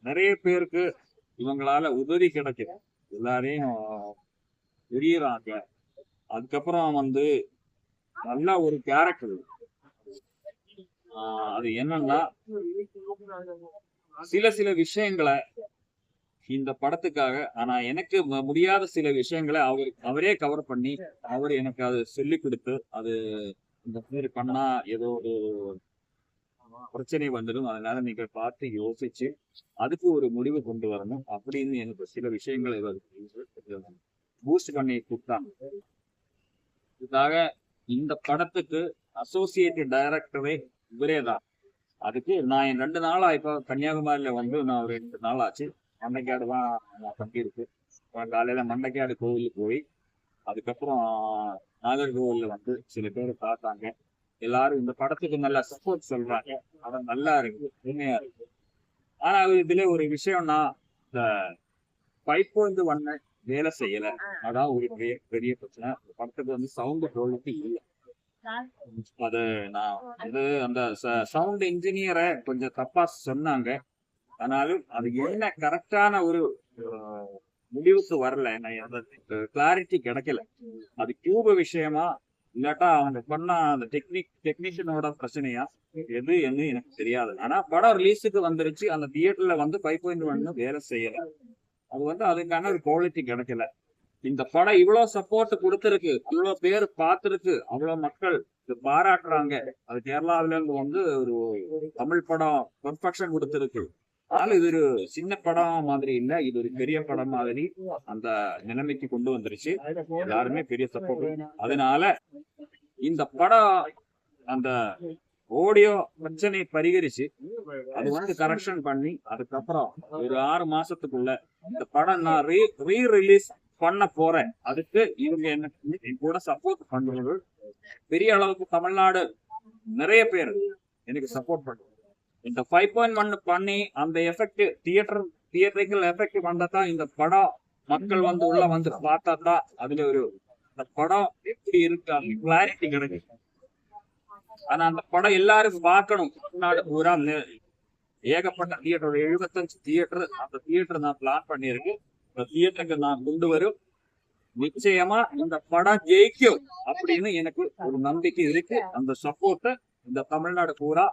நிறைய பேருக்கு இவங்களால உதவி கிடைக்குது, எல்லாரையும் தெரியறாங்க. அதுக்கப்புறம் நல்ல ஒரு கேரக்டர். அது என்னன்னா, சில சில விஷயங்களை இந்த படத்துக்காக ஆனா எனக்கு முடியாத சில விஷயங்களை அவரே கவர் பண்ணி அவர் எனக்கு அது சொல்லி கொடுத்து, அது இந்த மாதிரி பண்ணா ஏதோ ஒரு பிரச்சனை வந்துடும், அதனால நீங்க பார்த்து யோசிச்சு அதுக்கு ஒரு முடிவு கொண்டு வரணும் அப்படின்னு எனக்கு சில விஷயங்களை பூஸ்ட் பண்ணி கொடுத்தாங்க. இதுக்காக இந்த படத்துக்கு அசோசியேட் டைரக்டரே இவரே தான். அதுக்கு நான் 2 நாளா இப்போ கன்னியாகுமரியில நான் ஒரு 2 நாள் ஆச்சு. மண்டைக்காடு தான் நான் தங்கியிருக்கு. காலையில மண்டைக்காடு கோவிலுக்கு போய் அதுக்கப்புறம் நாகர்கோவில்ல சில பேர் பார்த்தாங்க. எல்லாரும் இந்த படத்துக்கு நல்ல சப்போர்ட் சொல்றாங்க. படம் நல்லா இருக்கு, உண்மையா இருக்கு. ஆனா இதுல ஒரு விஷயம்னா, இந்த 5.1 வேலை செய்யல. அதான் ஒரு பெரிய பிரச்சனை. படத்துக்கு சவுண்ட் குவாலிட்டி இல்லை. அது நான் அந்த சவுண்ட் இன்ஜினியரை கொஞ்சம் தப்பா சொன்னாங்க. ஆனாலும் அது என்ன கரெக்டான ஒரு முடிவுக்கு வரல, கிளாரிட்டி கிடைக்கல. அது டியூப் விஷயமா இல்லாட்டா அவங்க பண்ண அந்த டெக்னீஷியனோட பிரச்சனையா எது என்ன எனக்கு தெரியாது. ஆனா படம் ரிலீஸுக்கு வந்துருச்சு, அந்த தியேட்டர்ல 5.1 வேலை செய்யல. அது அதுக்கான ஒரு குவாலிட்டி கிடைக்கல. இந்த படம் இவ்வளவு சப்போர்ட் கொடுத்திருக்கு, இவ்வளவு பேர் பார்த்திருக்கு, அவ்வளவு மக்கள் பாராட்டுறாங்க. அது கேரளாவில இருந்து ஒரு தமிழ் படம் பெர்ஃபெக்ஷன் கொடுத்திருக்கு. ஆனா இது ஒரு சின்ன படம் மாதிரி இல்ல, இது ஒரு பெரிய படம் மாதிரி அந்த நிலைமைக்கு கொண்டு வந்துருச்சு. எல்லாருமே பெரிய சப்போர்ட். அதனால இந்த படம் அந்த ஆடியோ பிரச்சனை பரிகரிச்சு அது கரெக்ஷன் பண்ணி அதுக்கப்புறம் ஒரு 6 மாசத்துக்குள்ள இந்த படம் நான் ரீ ரிலீஸ் பண்ண போறேன். அதுக்கு இவங்க என்ன கூட சப்போர்ட் பண்றது, பெரிய அளவுக்கு தமிழ்நாடு நிறைய பேர் எனக்கு சப்போர்ட் பண்ணுவாங்க. இந்த 5.1 பண்ணி அந்த எஃபெக்ட் தியேட்டர்கள் எஃபெக்ட் வந்ததான் இந்த படம் மக்கள் உள்ள பார்த்தா தான் அதுல ஒரு இந்த படம் எப்படி இருக்கு அந்த கிளாரிட்டி கிடைக்கும். ஆனா அந்த படம் எல்லாரும் பார்க்கணும். தமிழ்நாடு பூரா ஏகப்பட்ட தியேட்டர், 75 தியேட்டர், அந்த தியேட்டர் நான் பிளான் பண்ணியிருக்கு. இந்த தியேட்டருக்கு நான் கொண்டு வரும். நிச்சயமா இந்த படம் ஜெயிக்கும் அப்படின்னு எனக்கு ஒரு நம்பிக்கை இருக்கு. அந்த சப்போர்ட் இந்த தமிழ்நாடு பூரா,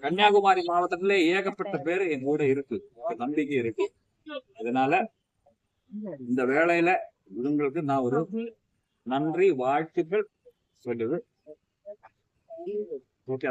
கன்னியாகுமரி மாவட்டத்திலே ஏகப்பட்ட பேர் என் கூட இருக்கு, நம்பிக்கை இருக்கு. அதனால இந்த வேளையில இவங்களுக்கு நான் ஒரு நன்றி வாழ்த்துக்கள் சொல்லுது. ஓகே.